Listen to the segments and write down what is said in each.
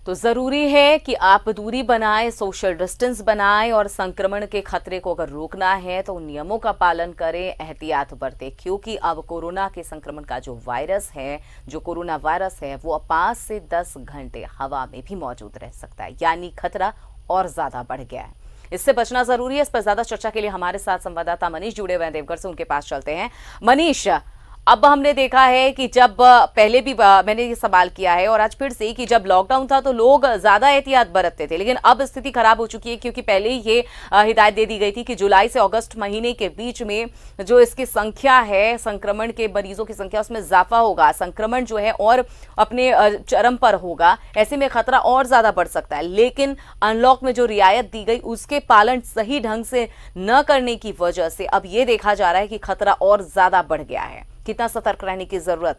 तो जरूरी है कि आप दूरी बनाएं, सोशल डिस्टेंस बनाएं और संक्रमण के खतरे को अगर रोकना है तो नियमों का पालन करें, एहतियात बरतें, क्योंकि अब कोरोना के संक्रमण का जो वायरस है, जो कोरोना वायरस है, वो 5 से 10 घंटे हवा में भी मौजूद रह सकता है, यानी खतरा और ज्यादा बढ़ गया है। इससे बचना जरूरी है। इस पर ज्यादा चर्चा के लिए हमारे साथ संवाददाता मनीष जुड़े हुए हैं देवघर से, उनके पास चलते हैं। मनीष, अब हमने देखा है कि जब पहले भी मैंने ये सवाल किया है और आज फिर से कि जब लॉकडाउन था तो लोग ज्यादा एहतियात बरतते थे, लेकिन अब स्थिति खराब हो चुकी है क्योंकि पहले ही ये हिदायत दे दी गई थी कि जुलाई से अगस्त महीने के बीच में जो इसकी संख्या है, संक्रमण के मरीजों की संख्या, उसमें इजाफा होगा, संक्रमण जो है और अपने चरम पर होगा। ऐसे में खतरा और ज्यादा बढ़ सकता है। लेकिन अनलॉक में जो रियायत दी गई उसके पालन सही ढंग से न करने की वजह से अब ये देखा जा रहा है कि खतरा और ज्यादा बढ़ गया है। कितना सतर्क रहने की जरूरत?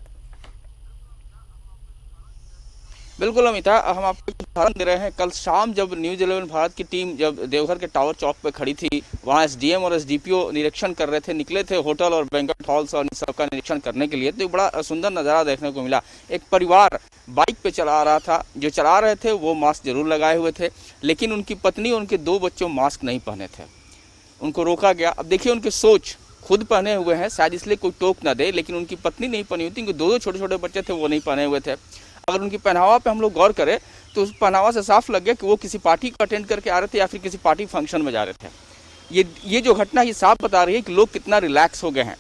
बिल्कुल अमिता, हम आपको एक उदाहरण दे रहे हैं। कल शाम जब न्यूज़ 11 भारत की टीम जब देवघर के टावर चौक पे खड़ी थी, वहाँ एसडीएम और एसडीपीओ निरीक्षण कर रहे थे, निकले थे होटल और बैंक्वेट हॉल्स और इन सबका निरीक्षण करने के लिए, तो बड़ा सुंदर नज़ारा देखने को मिला। एक परिवार बाइक पे चला रहा था, जो चला रहे थे वो मास्क जरूर लगाए हुए थे, लेकिन उनकी पत्नी और उनके 2 बच्चों मास्क नहीं पहने थे। उनको रोका गया। अब देखिए उनकी सोच, खुद पहने हुए हैं, शायद इसलिए कोई टोक ना दे, लेकिन उनकी पत्नी नहीं पहनी हुई थी, उनके 2 छोटे छोटे बच्चे थे वो नहीं पहने हुए थे। अगर उनकी पहनावा पे हम लोग गौर करें तो उस पहनावा से साफ लग गया कि वो किसी पार्टी को अटेंड करके आ रहे थे या फिर किसी पार्टी फंक्शन में जा रहे थे। ये जो घटना ये साफ बता रही है कि लोग कितना रिलैक्स हो गए हैं।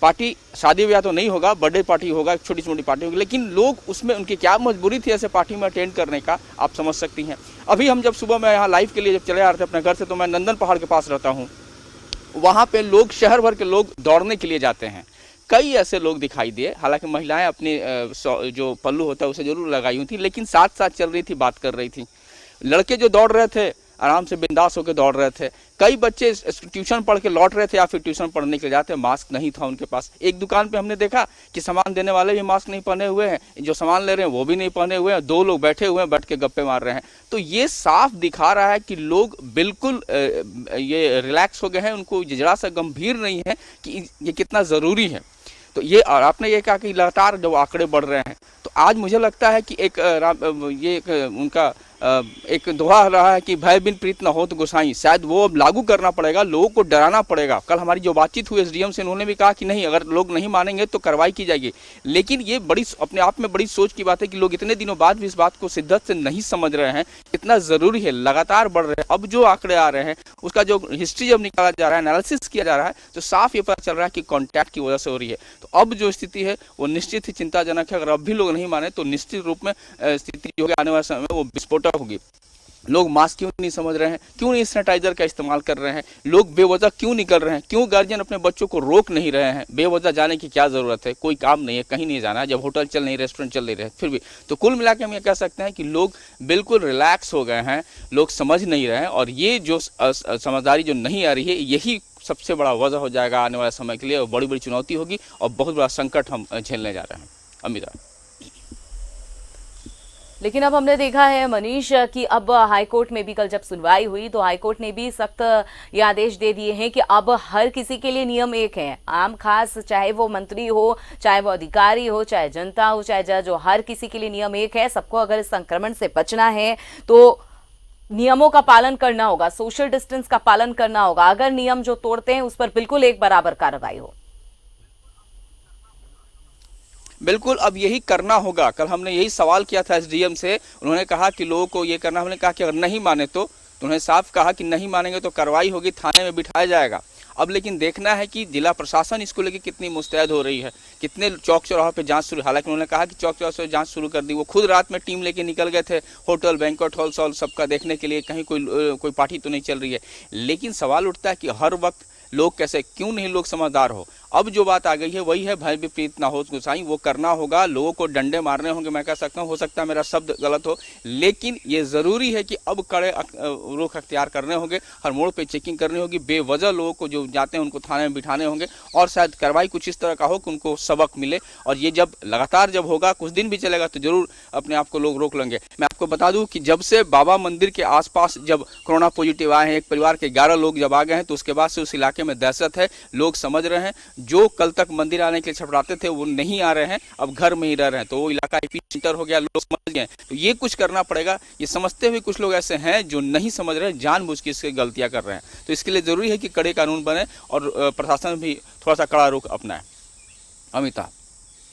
पार्टी, शादी ब्याह तो नहीं होगा, बर्थडे पार्टी होगा, छोटी छोटी पार्टी होगी, लेकिन लोग उसमें, उनकी क्या मजबूरी थी ऐसे पार्टी में अटेंड करने का, आप समझ सकती हैं। अभी हम जब सुबह में यहाँ लाइव के लिए जब चले आ रहे थे अपने घर से, तो मैं नंदन पहाड़ के पास रहता हूँ, वहाँ पे लोग, शहर भर के लोग दौड़ने के लिए जाते हैं। कई ऐसे लोग दिखाई दिए, हालांकि महिलाएं अपनी जो पल्लू होता है उसे जरूर लगाई हुई थी, लेकिन साथ साथ चल रही थी, बात कर रही थी। लड़के जो दौड़ रहे थे आराम से बिंदास होकर दौड़ रहे थे। कई बच्चे ट्यूशन पढ़ के लौट रहे थे या फिर ट्यूशन पढ़ने के लिए जाते, मास्क नहीं था उनके पास। एक दुकान पे हमने देखा कि सामान देने वाले भी मास्क नहीं पहने हुए हैं, जो सामान ले रहे हैं वो भी नहीं पहने हुए हैं, 2 लोग बैठे हुए हैं, बैठ के गप्पे मार रहे हैं। तो ये साफ दिखा रहा है कि लोग बिल्कुल ये रिलैक्स हो गए हैं, उनको जरा सा गंभीर नहीं है कि ये कितना ज़रूरी है। तो ये, और आपने ये कहा कि लगातार जो आंकड़े बढ़ रहे हैं, तो आज मुझे लगता है कि उनका एक दोहा रहा है कि भय बिन प्रीत न होत गोसाई, शायद वो अब लागू करना पड़ेगा, लोगों को डराना पड़ेगा। कल हमारी जो बातचीत हुई एसडीएम से, उन्होंने भी कहा कि नहीं, अगर लोग नहीं मानेंगे तो कार्रवाई की जाएगी। लेकिन ये बड़ी, अपने आप में बड़ी सोच की बात है कि लोग इतने दिनों बाद भी इस बात को शिद्दत से नहीं समझ रहे हैं, इतना ज़रूरी है, लगातार बढ़ रहे हैं। अब जो आंकड़े आ रहे हैं उसका जो हिस्ट्री जब निकाला जा रहा है, एनालिसिस किया जा रहा है, तो साफ ये पता चल रहा है कि कॉन्टैक्ट की वजह से हो रही है। तो अब जो स्थिति है वो निश्चित ही चिंताजनक है। अगर अब भी लोग नहीं माने तो निश्चित रूप में स्थिति जो आने वाले समय में वो विस्फोटक होगी। लोग मास्क क्यों नहीं समझ रहे हैं, क्यों नहीं सैनिटाइजर का इस्तेमाल कर रहे हैं, लोग बेवजह क्यों निकल रहे हैं, क्यों गार्जियन अपने बच्चों को रोक नहीं रहे हैं? बेवजह जाने की क्या ज़रूरत है? कोई काम नहीं है, कहीं नहीं जाना है, जब होटल चल नहीं, रेस्टोरेंट चल नहीं रहे, फिर भी। तो कुल मिला के हम ये कह सकते हैं कि लोग बिल्कुल रिलैक्स हो गए हैं, लोग समझ नहीं रहे हैं, और ये जो समझदारी जो नहीं आ रही है, यही सबसे बड़ा वजह हो जाएगा आने वाले समय के लिए, और बड़ी बड़ी चुनौती होगी और बहुत बड़ा संकट हम झेलने जा रहे हैं। अमिता, लेकिन अब हमने देखा है मनीष कि अब हाईकोर्ट में भी कल जब सुनवाई हुई तो हाईकोर्ट ने भी सख्त ये आदेश दे दिए हैं कि अब हर किसी के लिए नियम एक है, आम खास, चाहे वो मंत्री हो, चाहे वो अधिकारी हो, चाहे जनता हो, चाहे जज हो, हर किसी के लिए नियम एक है। सबको अगर इस संक्रमण से बचना है तो नियमों का पालन करना होगा, सोशल डिस्टेंस का पालन करना होगा। अगर नियम जो तोड़ते हैं उस पर बिल्कुल एक बराबर कार्रवाई हो। बिल्कुल, अब यही करना होगा। कल हमने यही सवाल किया था एसडीएम से, उन्होंने कहा कि लोगों को ये करना, हमने कहा कि अगर नहीं माने तो उन्होंने साफ कहा कि नहीं मानेंगे तो कार्रवाई होगी, थाने में बिठाया जाएगा। अब लेकिन देखना है कि जिला प्रशासन इसको लेकर कितनी मुस्तैद हो रही है, कितने चौक चौराहों पे जांच शुरू। हालांकि उन्होंने कहा कि चौक चौराहों से जांच शुरू कर दी, वो खुद रात में टीम लेके निकल गए थे होटल, बैंक्वेट हॉल सबका देखने के लिए, कहीं कोई पार्टी तो नहीं चल रही है। लेकिन सवाल उठता है कि हर वक्त लोग कैसे, क्यों नहीं लोग समझदार हो? अब जो बात आ गई है वही है, भय विपरीत ना हो गोसाई, वो करना होगा। लोगों को डंडे मारने होंगे, मैं कह सकता हूँ, हो सकता है मेरा शब्द गलत हो, लेकिन ये ज़रूरी है कि अब कड़े रुख अख्तियार करने होंगे, हर मोड़ पे चेकिंग करनी होगी, बेवजह लोगों को जो जाते हैं उनको थाने में बिठाने होंगे, और शायद कार्रवाई कुछ इस तरह का हो कि उनको सबक मिले। और ये जब लगातार जब होगा, कुछ दिन भी चलेगा, तो जरूर अपने आप को लोग रोक लेंगे। मैं आपको बता दूं कि जब से बाबा मंदिर के आसपास जब कोरोना पॉजिटिव आए हैं, एक परिवार के 11 लोग जब आ गए हैं, तो उसके बाद से उस इलाके में दहशत है। लोग समझ रहे हैं, जो कल तक मंदिर आने के लिए छटपटाते थे वो नहीं आ रहे हैं, अब घर में ही रह रहे हैं, तो वो इलाका एपी सेंटर हो गया, लोग समझ गए। तो ये कुछ करना पड़ेगा। ये समझते हुए कुछ लोग ऐसे हैं जो नहीं समझ रहे, जानबूझ के इसके गलतियां कर रहे हैं। तो इसके लिए जरूरी है कि कड़े कानून बने और प्रशासन भी थोड़ा सा कड़ा रुख अपनाए। अमिता।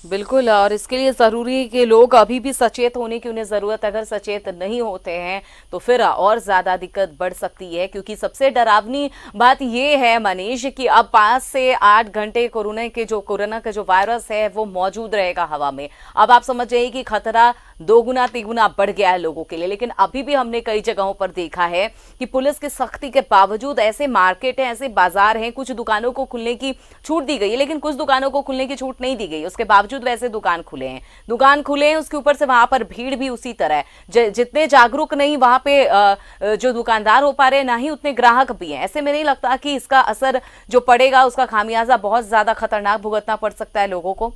बिल्कुल, और इसके लिए ज़रूरी है कि लोग अभी भी सचेत होने की उन्हें ज़रूरत है। अगर सचेत नहीं होते हैं तो फिर और ज़्यादा दिक्कत बढ़ सकती है, क्योंकि सबसे डरावनी बात ये है मनीष कि अब 5 से 8 घंटे कोरोना का जो वायरस है वो मौजूद रहेगा हवा में। अब आप समझ जाइए कि खतरा दोगुना तिगुना बढ़ गया है लोगों के लिए। लेकिन अभी भी हमने कई जगहों पर देखा है कि पुलिस की सख्ती के बावजूद ऐसे मार्केट हैं, ऐसे बाजार हैं, कुछ दुकानों को खुलने की छूट दी गई है, लेकिन कुछ दुकानों को खुलने की छूट नहीं दी गई। उसके बावजूद वैसे दुकान खुले हैं, उसके ऊपर से वहां पर भीड़ भी उसी तरह है। जितने जागरूक नहीं वहां पे जो दुकानदार हो पा रहे हैं, ना ही उतने ग्राहक भी हैं। ऐसे में नहीं लगता कि इसका असर जो पड़ेगा उसका खामियाजा बहुत ज्यादा खतरनाक भुगतना पड़ सकता है लोगों को?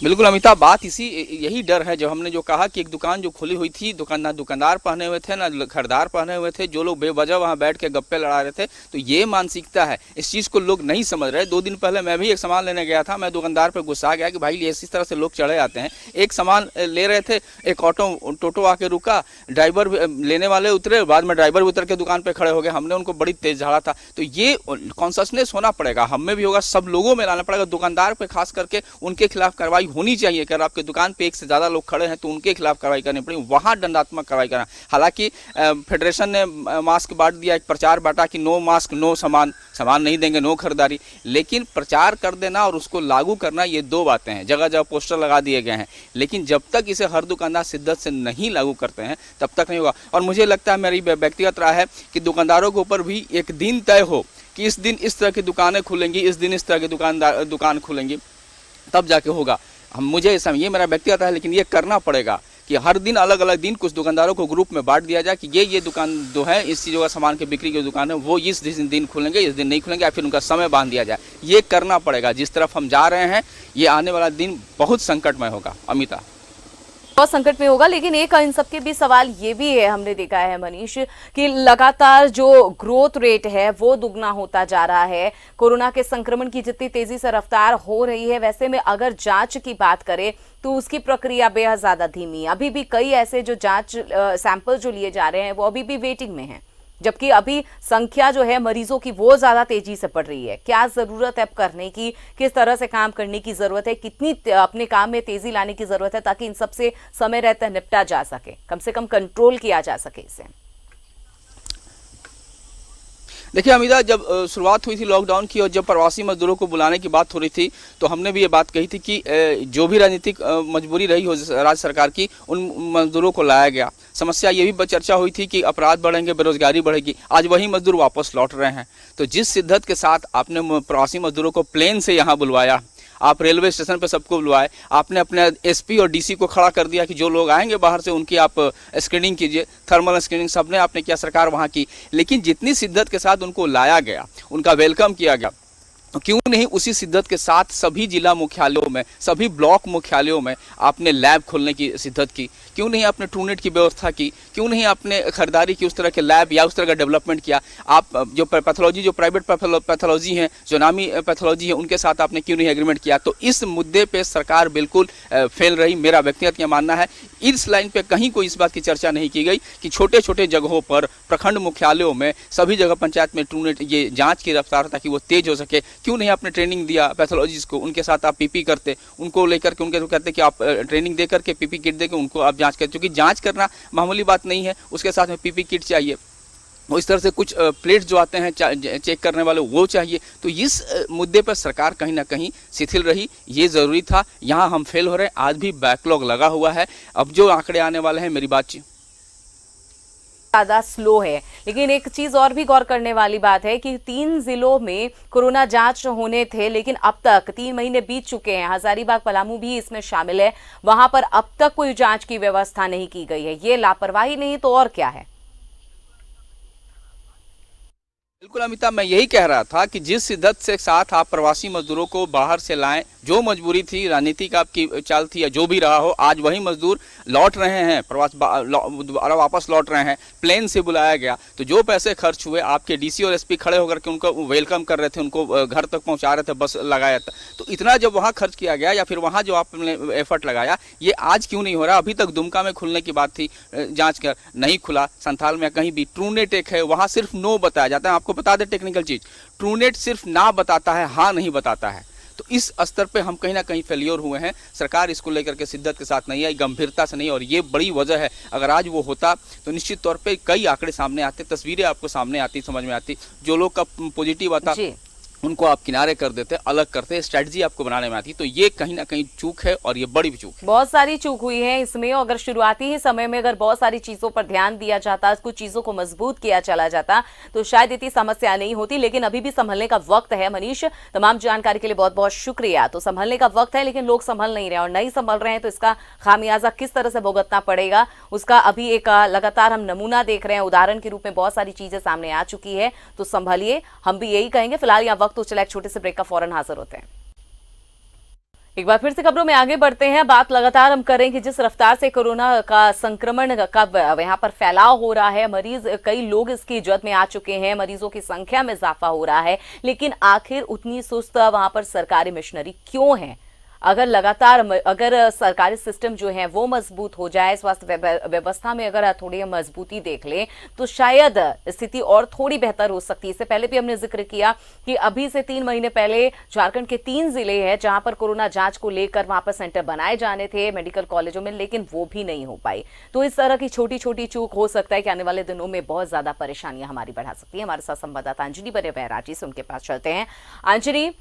बिल्कुल अमिताभ, बात यही डर है। जब हमने जो कहा कि एक दुकान जो खुली हुई थी, ना दुकानदार पहने हुए थे, ना खरीदार पहने हुए थे, जो लोग बेवजह वहां बैठ के गप्पे लड़ा रहे थे, तो ये मानसिकता है। इस चीज को लोग नहीं समझ रहे। 2 दिन पहले मैं भी एक सामान लेने गया था, मैं दुकानदार पे गुस्सा गया कि भाई इस तरह से लोग चढ़े आते हैं। एक सामान ले रहे थे, एक टोटो आके रुका, ड्राइवर लेने वाले उतरे, बाद में ड्राइवर भी उतर के दुकान पे खड़े हो गए, हमने उनको बड़ी तेज झाड़ा था। तो ये कॉन्सियसनेस होना पड़ेगा, हम में भी होगा, सब लोगों में लाना पड़ेगा। दुकानदार पे खास करके उनके खिलाफ कार्रवाई होनी चाहिए। अगर आपके दुकान पे एक से ज्यादा लोग खड़े हैं तो उनके खिलाफ कार्रवाई करनी पड़ेगी, वहां दंडात्मक कार्रवाई करना। हालांकि फेडरेशन ने मास्क बांट दिया, एक प्रचार बांटा कि नो मास्क नो सामान नहीं देंगे, नो खरीदारी। लेकिन प्रचार कर देना और उसको लागू करना, ये 2 बातें हैं। जगह जगह पोस्टर लगा दिए गए हैं, लेकिन जब तक इसे हर दुकानदार शिद्दत से नहीं लागू करते हैं तब तक नहीं होगा। और मुझे लगता है, मेरी व्यक्तिगत राय है कि दुकानदारों के ऊपर भी एक दिन तय हो कि इस दिन इस तरह की दुकानें खुलेंगी, इस दिन इस तरह की दुकान खुलेंगी, तब जाके होगा। मुझे ऐसा, ये मेरा व्यक्तिगत है, लेकिन ये करना पड़ेगा कि हर दिन अलग अलग दिन कुछ दुकानदारों को ग्रुप में बांट दिया जाए कि ये दुकान जो है, इस चीज़ों का सामान की बिक्री की दुकान है, वो इस दिन खुलेंगे, इस दिन नहीं खुलेंगे, या फिर उनका समय बांध दिया जाए। ये करना पड़ेगा। जिस तरफ हम जा रहे हैं, ये आने वाला दिन बहुत संकटमय होगा। अमिता, बहुत संकट में होगा। लेकिन एक इन सबके भी सवाल ये भी है, हमने देखा है मनीष, कि लगातार जो ग्रोथ रेट है वो दुगना होता जा रहा है। कोरोना के संक्रमण की जितनी तेजी से रफ्तार हो रही है, वैसे में अगर जांच की बात करें तो उसकी प्रक्रिया बेहद ज्यादा धीमी है। अभी भी कई ऐसे जो जांच सैंपल जो लिए जा रहे हैं वो अभी भी वेटिंग में है, जबकि अभी संख्या जो है मरीजों की वो ज्यादा तेजी से बढ़ रही है। क्या जरूरत है अब करने की, किस तरह से काम करने की जरूरत है, कितनी अपने काम में तेजी लाने की जरूरत है ताकि इन सब से समय रहते निपटा जा सके, कम से कम कंट्रोल किया जा सके इसे? देखिए अमिता, जब शुरुआत हुई थी लॉकडाउन की और जब प्रवासी मजदूरों को बुलाने की बात हो रही थी, तो हमने भी ये बात कही थी कि जो भी राजनीतिक मजबूरी रही हो राज्य सरकार की, उन मजदूरों को लाया गया। समस्या ये भी चर्चा हुई थी कि अपराध बढ़ेंगे, बेरोजगारी बढ़ेगी। आज वही मजदूर वापस लौट रहे हैं। तो जिस शिद्दत के साथ आपने प्रवासी मजदूरों को प्लेन से यहाँ बुलवाया, आप रेलवे स्टेशन पर सबको बुलवाए, आपने अपने एसपी और डीसी को खड़ा कर दिया कि जो लोग आएंगे बाहर से उनकी आप स्क्रीनिंग कीजिए, थर्मल स्क्रीनिंग सबने आपने किया, सरकार वहाँ की। लेकिन जितनी शिद्दत के साथ उनको लाया गया, उनका वेलकम किया गया, तो क्यों नहीं उसी शिद्दत के साथ सभी जिला मुख्यालयों में, सभी ब्लॉक मुख्यालयों में आपने लैब खोलने की शिद्दत की? क्यों नहीं आपने ट्रूनेट की व्यवस्था की? क्यों नहीं आपने खरीदारी की, उस तरह के लैब या उस तरह का डेवलपमेंट किया? आप जो पैथोलॉजी, जो प्राइवेट पैथोलॉजी हैं, जो नामी पैथोलॉजी है, उनके साथ आपने क्यों नहीं एग्रीमेंट किया? तो इस मुद्दे पर सरकार बिल्कुल फेल रही। मेरा व्यक्तिगत यह मानना है। इस लाइन पे कहीं कोई इस बात की चर्चा नहीं की गई कि छोटे छोटे जगहों पर, प्रखंड मुख्यालयों में, सभी जगह पंचायत में ट्रूनेट, ये जांच की रफ्तार ताकि वो तेज हो सके। क्यों नहीं आपने ट्रेनिंग दिया पैथोलॉजिस्ट को, उनके साथ आप पीपी करते, उनको लेकर के, उनके तो कहते कि आप ट्रेनिंग दे करके पीपी किट देकर उनको आप जांच करते, क्योंकि जांच करना मामूली बात नहीं है, उसके साथ में पीपी किट चाहिए। वो इस तरह से कुछ प्लेट्स जो आते हैं चेक करने वाले, वो चाहिए। तो इस मुद्दे पर सरकार कहीं ना कहीं शिथिल रही। ये ज़रूरी था। यहाँ हम फेल हो रहे हैं। आज भी बैकलॉग लगा हुआ है। अब जो आंकड़े आने वाले हैं, मेरी बातचीत ज्यादा स्लो है। लेकिन एक चीज और भी गौर करने वाली बात है कि 3 जिलों में कोरोना जांच होने थे, लेकिन अब तक 3 महीने बीत चुके हैं। हजारीबाग, पलामू भी इसमें शामिल है। वहां पर अब तक कोई जांच की व्यवस्था नहीं की गई है। ये लापरवाही नहीं तो और क्या है? बिल्कुल अमिताभ, मैं यही कह रहा था कि जिस शिद्दत से साथ आप प्रवासी मजदूरों को बाहर से लाएं, जो मजबूरी थी, राजनीतिक आपकी चाल थी या जो भी रहा हो, आज वही मजदूर लौट रहे हैं, दोबारा वापस लौट रहे हैं, प्लेन से बुलाया गया। तो जो पैसे खर्च हुए, आपके डीसी और एसपी खड़े होकर के उनको वेलकम कर रहे थे, उनको घर तक पहुंचा रहे थे, बस लगाया था, तो इतना जब वहाँ खर्च किया गया या फिर वहाँ जो आपने एफर्ट लगाया, ये आज क्यों नहीं हो रहा? अभी तक दुमका में खुलने की बात थी, जाँच कर नहीं खुला, संथाल में कहीं भी। ट्रूनेट एक है, वहाँ सिर्फ नो बताया जाता है। आपको बता दें टेक्निकल चीज़, ट्रूनेट सिर्फ ना बताता है, हाँ नहीं बताता है। तो इस स्तर पे हम कहीं ना कहीं फेलियर हुए हैं। सरकार इसको लेकर के शिद्दत के साथ नहीं आई, गंभीरता से नहीं, और ये बड़ी वजह है। अगर आज वो होता तो निश्चित तौर पे कई आंकड़े सामने आते, तस्वीरें आपको सामने आती, समझ में आती। जो लोग का पॉजिटिव आता उनको आप किनारे कर देते, अलग करते, स्ट्रेटजी आपको बनाने में आती। तो ये कहीं ना कहीं चूक है, और ये बड़ी भी चूक है। बहुत सारी चूक हुई है इसमें। अगर शुरुआती ही समय में अगर बहुत सारी चीजों पर ध्यान दिया जाता, कुछ चीजों को मजबूत किया चला जाता, तो शायद इतनी समस्या नहीं होती। लेकिन अभी भी संभलने का वक्त है। मनीष, तमाम जानकारी के लिए बहुत बहुत शुक्रिया। तो संभलने का वक्त है, लेकिन लोग संभल नहीं रहे और नहीं संभल रहे हैं, तो इसका खामियाजा किस तरह से भुगतना पड़ेगा, उसका अभी एक लगातार हम नमूना देख रहे हैं। उदाहरण के रूप में बहुत सारी चीजें सामने आ चुकी है। तो संभलिए, हम भी यही कहेंगे। फिलहाल यहाँ वक्त तो चला, एक छोटे से ब्रेक का फौरन हाजिर होते हैं। एक बार फिर से खबरों में आगे बढ़ते हैं। बात लगातार हम करें कि जिस रफ्तार से कोरोना का संक्रमण का यहाँ पर फैलाव हो रहा है, मरीज, कई लोग इसकी जद में आ चुके हैं, मरीजों की संख्या में इजाफा हो रहा है, लेकिन आखिर उतनी सुस्त वहां पर सरकारी मशीनरी क्यों है? अगर सरकारी सिस्टम जो है वो मजबूत हो जाए, स्वास्थ्य व्यवस्था में अगर थोड़ी मजबूती देख ले, तो शायद स्थिति और थोड़ी बेहतर हो सकती है। इससे पहले भी हमने जिक्र किया कि अभी से 3 महीने पहले झारखंड के 3 जिले हैं जहां पर कोरोना जांच को लेकर वहां पर सेंटर बनाए जाने थे मेडिकल कॉलेजों में, लेकिन वो भी नहीं हो पाई। तो इस तरह की छोटी छोटी चूक हो सकता है कि आने वाले दिनों में बहुत ज्यादा परेशानियां हमारी बढ़ा सकती है। हमारे साथ संवाददाता अंजलि बने हुए हैं रांची से, उनके पास चलते हैं। अंजलि,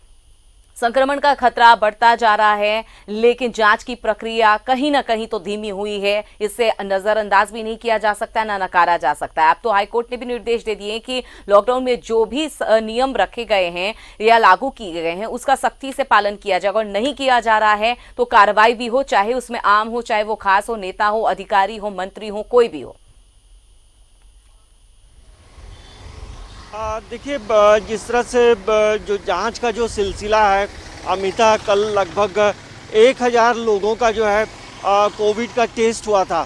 संक्रमण का खतरा बढ़ता जा रहा है, लेकिन जांच की प्रक्रिया कहीं ना कहीं तो धीमी हुई है। इससे नजरअंदाज भी नहीं किया जा सकता, ना नकारा जा सकता है। अब तो हाईकोर्ट ने भी निर्देश दे दिए कि लॉकडाउन में जो भी नियम रखे गए हैं या लागू किए गए हैं, उसका सख्ती से पालन किया जाएगा। और नहीं किया जा रहा है तो कार्रवाई भी हो, चाहे उसमें आम हो, चाहे वो खास हो, नेता हो, अधिकारी हो, मंत्री हो, कोई भी हो। देखिए, जिस तरह से जो जांच का जो सिलसिला है अमिता, कल लगभग 1000 लोगों का जो है कोविड का टेस्ट हुआ था।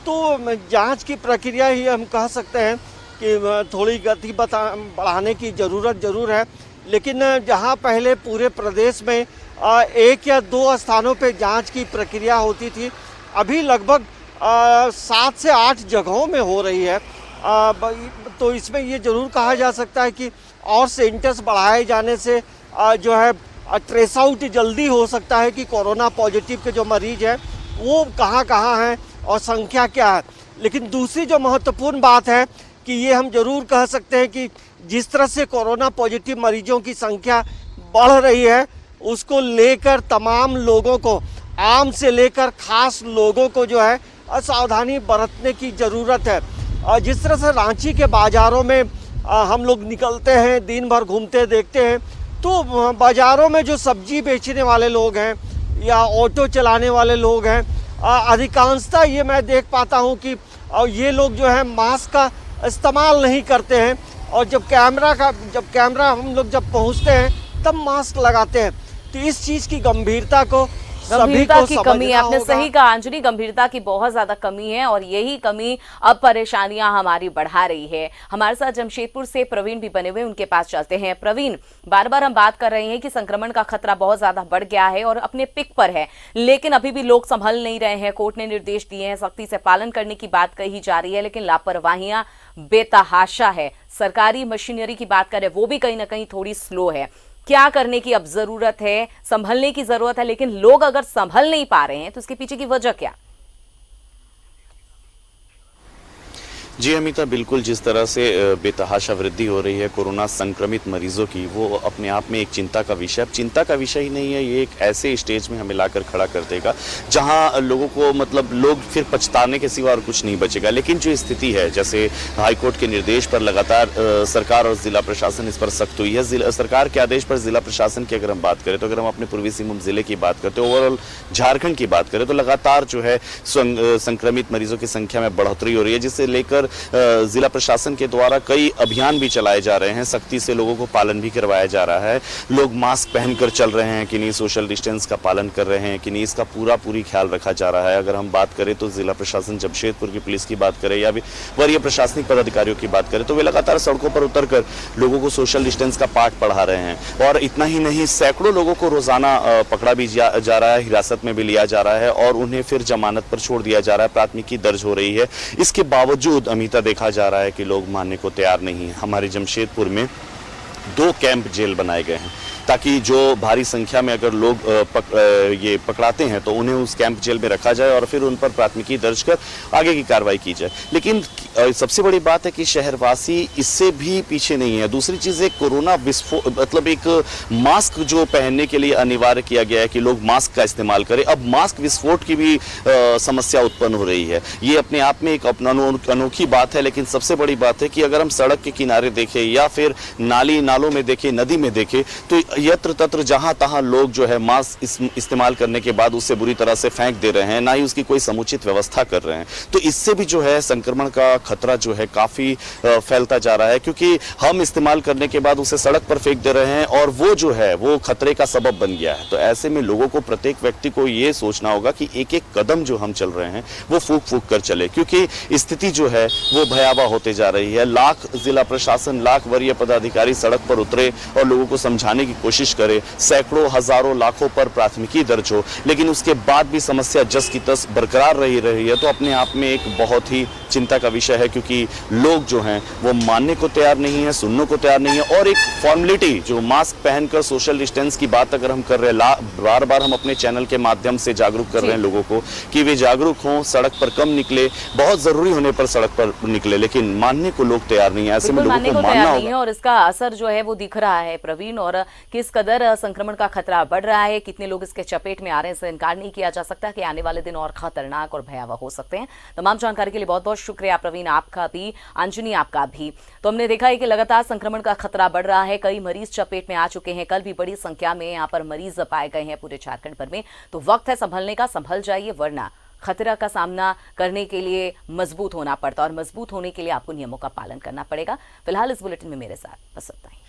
तो जांच की प्रक्रिया ही हम कह सकते हैं कि थोड़ी गति बढ़ाने की ज़रूरत ज़रूर है। लेकिन जहां पहले पूरे प्रदेश में 1 या 2 स्थानों पे जांच की प्रक्रिया होती थी, अभी लगभग 7 से 8 जगहों में हो रही है। तो इसमें ये ज़रूर कहा जा सकता है कि और सेंटर्स बढ़ाए जाने से जो है ट्रेस आउट जल्दी हो सकता है कि कोरोना पॉजिटिव के जो मरीज हैं वो कहाँ कहाँ हैं और संख्या क्या है। लेकिन दूसरी जो महत्वपूर्ण बात है कि ये हम ज़रूर कह सकते हैं कि जिस तरह से कोरोना पॉजिटिव मरीजों की संख्या बढ़ रही है, उसको लेकर तमाम लोगों को, आम से लेकर खास लोगों को जो है सावधानी बरतने की ज़रूरत है। जिस तरह से रांची के बाज़ारों में हम लोग निकलते हैं, दिन भर घूमते देखते हैं, तो बाज़ारों में जो सब्जी बेचने वाले लोग हैं या ऑटो चलाने वाले लोग हैं, अधिकांशतः ये मैं देख पाता हूँ कि ये लोग जो है मास्क का इस्तेमाल नहीं करते हैं, और जब कैमरा हम लोग जब पहुँचते हैं तब मास्क लगाते हैं। तो इस चीज़ की गंभीरता की कमी है। आपने सही कहा अंजलि, गंभीरता की बहुत ज्यादा कमी है, और यही कमी अब परेशानियां हमारी बढ़ा रही है। हमारे साथ जमशेदपुर से प्रवीण भी बने हुए, उनके पास चलते हैं। प्रवीण, बार बार हम बात कर रहे हैं कि संक्रमण का खतरा बहुत ज्यादा बढ़ गया है और अपने पिक पर है, लेकिन अभी भी लोग संभल नहीं रहे हैं। कोर्ट ने निर्देश दिए हैं, सख्ती से पालन करने की बात कही जा रही है, लेकिन लापरवाहियां बेतहाशा है। सरकारी मशीनरी की बात करें, वो भी कहीं ना कहीं थोड़ी स्लो है। क्या करने की अब जरूरत है? संभलने की जरूरत है, लेकिन लोग अगर संभल नहीं पा रहे हैं तो इसके पीछे की वजह क्या? जी अमिता, बिल्कुल जिस तरह से बेतहाशा वृद्धि हो रही है कोरोना संक्रमित मरीजों की, वो अपने आप में एक चिंता का विषय, अब चिंता का विषय ही नहीं है, ये एक ऐसे स्टेज में हमें लाकर खड़ा कर देगा जहां लोगों को लोग फिर पछताने के सिवा और कुछ नहीं बचेगा। लेकिन जो स्थिति है, जैसे हाईकोर्ट के निर्देश पर लगातार सरकार और जिला प्रशासन इस पर सख्त हुई है। सरकार के आदेश पर जिला प्रशासन की अगर हम बात करें, तो अगर हम अपने पूर्वी सिंहभूम जिले की बात करते हैं, ओवरऑल झारखंड की बात करें, तो लगातार जो है संक्रमित मरीजों की संख्या में बढ़ोतरी हो रही है, जिससे लेकर पर जिला प्रशासन के द्वारा कई अभियान भी चलाए जा रहे हैं, सख्ती से लोगों को पालन भी करवाया जा रहा है। लोग मास्क पहनकर चल रहे हैं कि नहीं, सोशल डिस्टेंस का पालन कर रहे हैं कि नहीं, इसका पूरी ख्याल रखा जा रहा है। अगर हम बात करें तो जिला प्रशासन जमशेदपुर की पुलिस की बात करें या भी वरीय प्रशासनिक पदाधिकारियों की बात करें तो वे लगातार सड़कों पर उतरकर लोगों को सोशल डिस्टेंस का पाठ पढ़ा रहे हैं। और इतना ही नहीं, सैकड़ों लोगों को रोजाना पकड़ा भी जा रहा है, हिरासत में भी लिया जा रहा है और उन्हें फिर जमानत पर छोड़ दिया जा रहा है, प्राथमिकी दर्ज हो रही है। इसके बावजूद अमिता देखा जा रहा है कि लोग मानने को तैयार नहीं है। हमारे जमशेदपुर में 2 कैंप जेल बनाए गए हैं ताकि जो भारी संख्या में अगर लोग ये पकड़ाते हैं तो उन्हें उस कैंप जेल में रखा जाए और फिर उन पर प्राथमिकी दर्ज कर आगे की कार्रवाई की जाए। लेकिन सबसे बड़ी बात है कि शहरवासी इससे भी पीछे नहीं है। दूसरी चीज है कोरोना विस्फोट, मतलब एक मास्क जो पहनने के लिए अनिवार्य किया गया है कि लोग मास्क का इस्तेमाल करें, अब मास्क विस्फोट की भी समस्या उत्पन्न हो रही है। ये अपने आप में एक अनोखी बात है। लेकिन सबसे बड़ी बात है कि अगर हम सड़क के किनारे देखें या फिर नालों में देखें, नदी में देखें तो यत्र तत्र जहां तहां लोग जो है मास्क इस्तेमाल करने के बाद उससे बुरी तरह से फेंक दे रहे हैं, ना ही उसकी कोई समुचित व्यवस्था कर रहे हैं। तो इससे भी जो है संक्रमण का खतरा जो है काफी फैलता जा रहा है, क्योंकि हम इस्तेमाल करने के बाद उसे सड़क पर फेंक दे रहे हैं और वो जो है वो खतरे का सबब बन गया है। तो ऐसे में लोगों को, प्रत्येक व्यक्ति को ये सोचना होगा कि एक एक कदम जो हम चल रहे हैं वो फूंक फूंक कर चले, क्योंकि स्थिति जो है वो भयावह होते जा रही है। लाख जिला प्रशासन, लाख वरीय पदाधिकारी सड़क पर उतरे और लोगों को समझाने की कोशिश करे, सैकड़ों, हजारों, लाखों पर प्राथमिकी दर्ज हो, लेकिन उसके बाद भी समस्या जस की तस बरकरार रही है तो अपने आप में एक बहुत ही चिंता का विषय है, क्योंकि लोग जो हैं वो मानने को तैयार नहीं है, सुनने को तैयार नहीं है। और एक फॉर्मेलिटी जो मास्क पहनकर सोशल डिस्टेंस की बात अगर हम कर रहे हैं, बार बार हम अपने चैनल के माध्यम से जागरूक कर रहे हैं लोगों को कि वे जागरूक हों, सड़क पर कम निकले, बहुत जरूरी होने पर सड़क पर निकले, लेकिन मानने को लोग तैयार नहीं है। ऐसे में लोगों को मानना होगा और इसका असर जो है वो दिख रहा है प्रवीण, और किस कदर संक्रमण का खतरा बढ़ रहा है, कितने लोग इसके चपेट में आ रहे हैं, इससे इनकार नहीं किया जा सकता कि आने वाले दिन और खतरनाक और भयावह हो सकते हैं। तमाम जानकारी के लिए बहुत बहुत शुक्रिया प्रवीण, आपका भी, अंजनी आपका भी। तो हमने देखा है कि लगातार संक्रमण का खतरा बढ़ रहा है, कई मरीज चपेट में आ चुके हैं, कल भी बड़ी संख्या में यहाँ पर मरीज पाए गए हैं पूरे झारखंड भर में। तो वक्त है संभलने का, संभल जाइए, वरना खतरा का सामना करने के लिए मजबूत होना पड़ता है और मजबूत होने के लिए आपको नियमों का पालन करना पड़ेगा। फिलहाल इस बुलेटिन में मेरे साथ बस इतना ही।